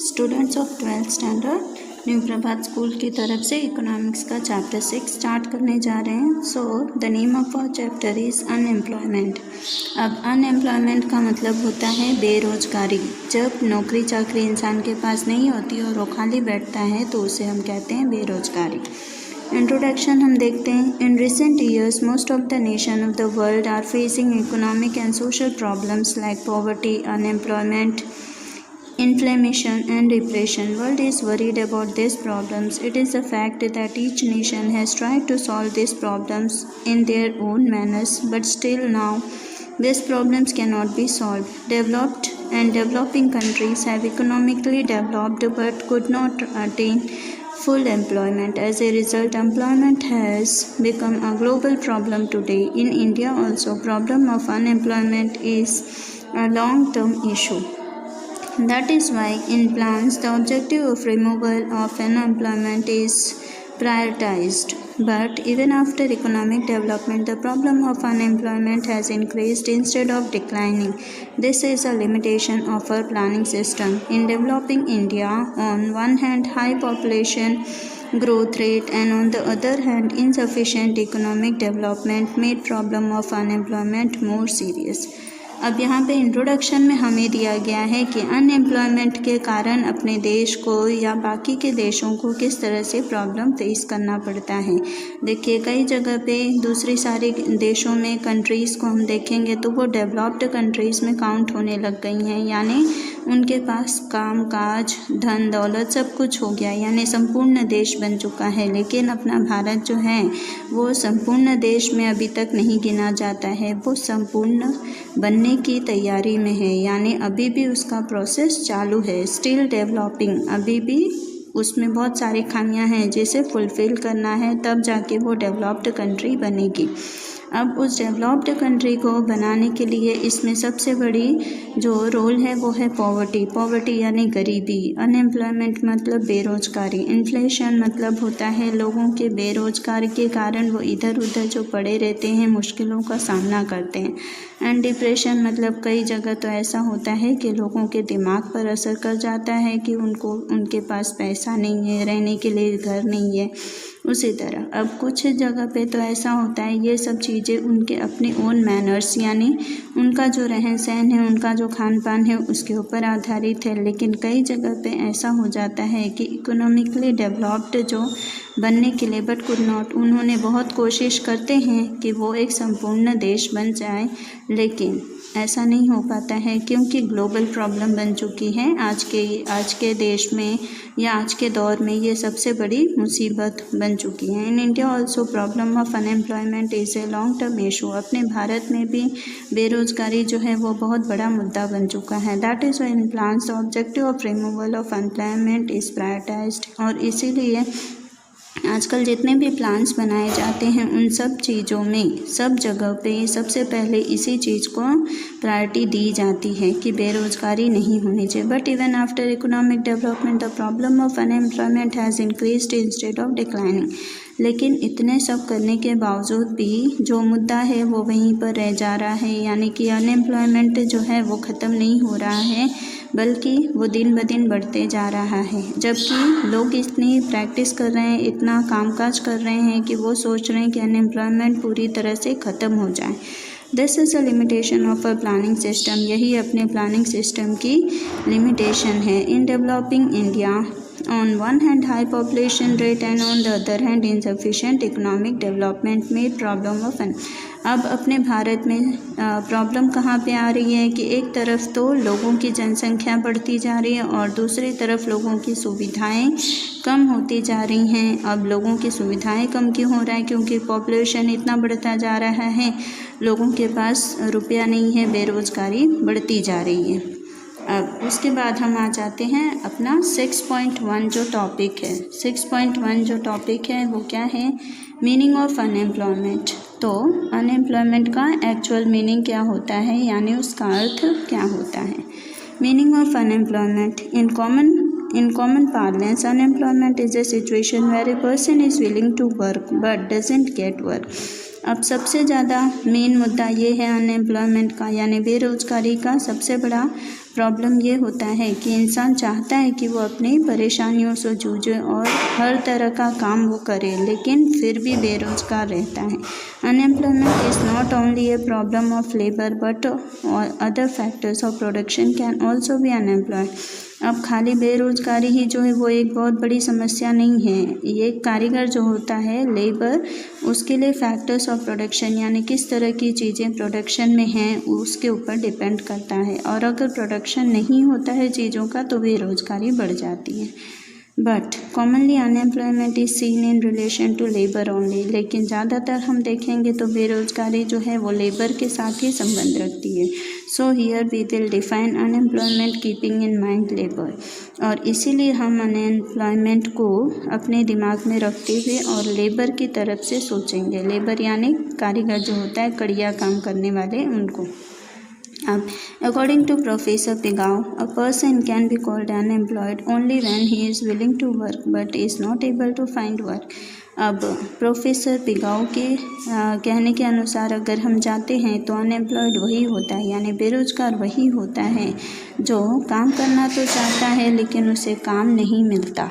Students of 12th standard new Prabhat school की तरफ से इकोनॉमिक्स का चैप्टर 6 स्टार्ट करने जा रहे हैं। So the name of our chapter is unemployment. अब अनएम्प्लॉयमेंट का मतलब होता है बेरोजगारी। जब नौकरी चाकरी इंसान के पास नहीं होती और वो खाली बैठता है तो उसे हम कहते हैं बेरोजगारी। इंट्रोडक्शन हम देखते हैं। In recent years most of the nation of the world are facing economic and social problems like poverty, unemployment, inflammation and depression. World is worried about these problems. It is a fact that each nation has tried to solve these problems in their own manners, but still now these problems cannot be solved. Developed and developing countries have economically developed but could not attain full employment. As a result, employment has become a global problem today. In India also, problem of unemployment is a long-term issue. That is why in plans the objective of removal of unemployment is prioritized. But even after economic development, the problem of unemployment has increased instead of declining. This is a limitation of our planning system. In developing India, on one hand high population growth rate and on the other hand insufficient economic development made problem of unemployment more serious. अब यहाँ पे introduction में हमें दिया गया है कि unemployment के कारण अपने देश को या बाकी के देशों को किस तरह से प्रॉब्लम फेस करना पड़ता है। देखिए कई जगह पे दूसरी सारी देशों में कंट्रीज़ को हम देखेंगे तो वो डेवलप्ड कंट्रीज़ में काउंट होने लग गई हैं, यानी उनके पास काम काज धन दौलत सब कुछ हो गया, यानी संपूर्ण देश बन चुका है। लेकिन अपना भारत जो है वो संपूर्ण देश में अभी तक नहीं गिना जाता है, वो संपूर्ण बनने की तैयारी में है, यानी अभी भी उसका प्रोसेस चालू है, स्टिल डेवलपिंग। अभी भी उसमें बहुत सारी खामियां हैं जिसे फुलफ़िल करना है, तब जाके वो डेवलप्ड कंट्री बनेगी। अब उस डेवलप्ड कंट्री को बनाने के लिए इसमें सबसे बड़ी जो रोल है वो है पॉवर्टी यानी गरीबी, अनएम्प्लॉयमेंट मतलब बेरोजगारी, इन्फ्लेशन मतलब होता है लोगों के बेरोजगारी के कारण वो इधर उधर जो पड़े रहते हैं, मुश्किलों का सामना करते हैं। एंड डिप्रेशन मतलब कई जगह तो ऐसा होता है कि लोगों के दिमाग पर असर कर जाता है कि उनके पास पैसा नहीं है, रहने के लिए घर नहीं है। उसी तरह अब कुछ जगह पे तो ऐसा होता है ये सब चीज़ें उनके अपने ओन मैनर्स यानी उनका जो रहन सहन है, उनका जो खान पान है उसके ऊपर आधारित है। लेकिन कई जगह पे ऐसा हो जाता है कि इकोनॉमिकली डेवलप्ड जो बनने के लिए बट कुड नॉट, उन्होंने बहुत कोशिश करते हैं कि वो एक संपूर्ण देश बन जाए, लेकिन ऐसा नहीं हो पाता है क्योंकि ग्लोबल प्रॉब्लम बन चुकी है आज के देश में या आज के दौर में ये सबसे बड़ी मुसीबत बन चुकी है। In India also problem of unemployment is a long term issue. अपने भारत में भी बेरोजगारी जो है वो बहुत बड़ा मुद्दा बन चुका है। That is why in plans the objective of removal of unemployment is prioritised. और इसीलिए आजकल जितने भी प्लान्स बनाए जाते हैं उन सब चीज़ों में सब जगह पे सबसे पहले इसी चीज़ को प्रायोरिटी दी जाती है कि बेरोजगारी नहीं होनी चाहिए। But even after economic development the problem of unemployment has increased instead of declining. लेकिन इतने सब करने के बावजूद भी जो मुद्दा है वो वहीं पर रह जा रहा है, यानी कि अनएम्प्लॉयमेंट जो है वो ख़त्म नहीं हो रहा है बल्कि वो दिन ब दिन बढ़ते जा रहा है। जबकि लोग इतनी प्रैक्टिस कर रहे हैं, इतना कामकाज कर रहे हैं कि वो सोच रहे हैं कि अनएम्प्लॉयमेंट पूरी तरह से ख़त्म हो जाए। This is a limitation of a planning system. यही अपने प्लानिंग सिस्टम की लिमिटेशन है। In developing India on one hand high population rate and on the other hand insufficient economic development made problem of an। अब अपने भारत में problem कहाँ पे आ रही है कि एक तरफ तो लोगों की जनसंख्या बढ़ती जा रही है और दूसरी तरफ लोगों की सुविधाएं कम होती जा रही हैं। अब लोगों की सुविधाएं कम क्यों हो रहा है? क्योंकि पॉपुलेशन इतना बढ़ता जा रहा है, लोगों के पास रुपया नहीं है, बेरोजगारी बढ़ती जा रही है। अब उसके बाद हम आ जाते हैं अपना 6.1 जो टॉपिक है। 6.1 जो टॉपिक है वो क्या है? Meaning of unemployment. तो अनएम्प्लॉयमेंट का एक्चुअल मीनिंग क्या होता है, यानी उसका अर्थ क्या होता है? Meaning of unemployment in common parlance, unemployment is a situation where a person is willing to work but doesn't get work. अब सबसे ज़्यादा मेन मुद्दा ये है अनएम्प्लॉयमेंट का, यानी बेरोजगारी का सबसे बड़ा प्रॉब्लम ये होता है कि इंसान चाहता है कि वो अपनी परेशानियों से जूझे और हर तरह का काम वो करे, लेकिन फिर भी बेरोज़गार रहता है। Unemployment is not only a problem of labour but other factors of production can also be unemployed. अब खाली बेरोज़गारी ही जो है वो एक बहुत बड़ी समस्या नहीं है। ये कारीगर जो होता है लेबर, उसके लिए फैक्टर्स ऑफ प्रोडक्शन यानी किस तरह की चीज़ें प्रोडक्शन में हैं उसके ऊपर डिपेंड करता है, और अगर प्रोडक्शन नहीं होता है चीज़ों का तो बेरोज़गारी बढ़ जाती है। But commonly unemployment is seen in relation to labour only. लेकिन ज़्यादातर हम देखेंगे तो बेरोज़गारी जो है वो लेबर के साथ ही संबंध रखती है। So here we will define unemployment keeping in mind labour. और इसीलिए हम अनएम्प्लॉयमेंट को अपने दिमाग में रखते हुए और लेबर की तरफ से सोचेंगे। लेबर यानी कारीगर जो होता है, कड़िया काम करने वाले, उनको। अब according to Professor Pigou, a person can be called unemployed only when he is willing to work but is not able to find work. अब प्रोफेसर पिगाऊ के कहने के अनुसार अगर हम जाते हैं तो अनएम्प्लॉयड वही होता है, यानी बेरोज़गार वही होता है जो काम करना तो चाहता है लेकिन उसे काम नहीं मिलता।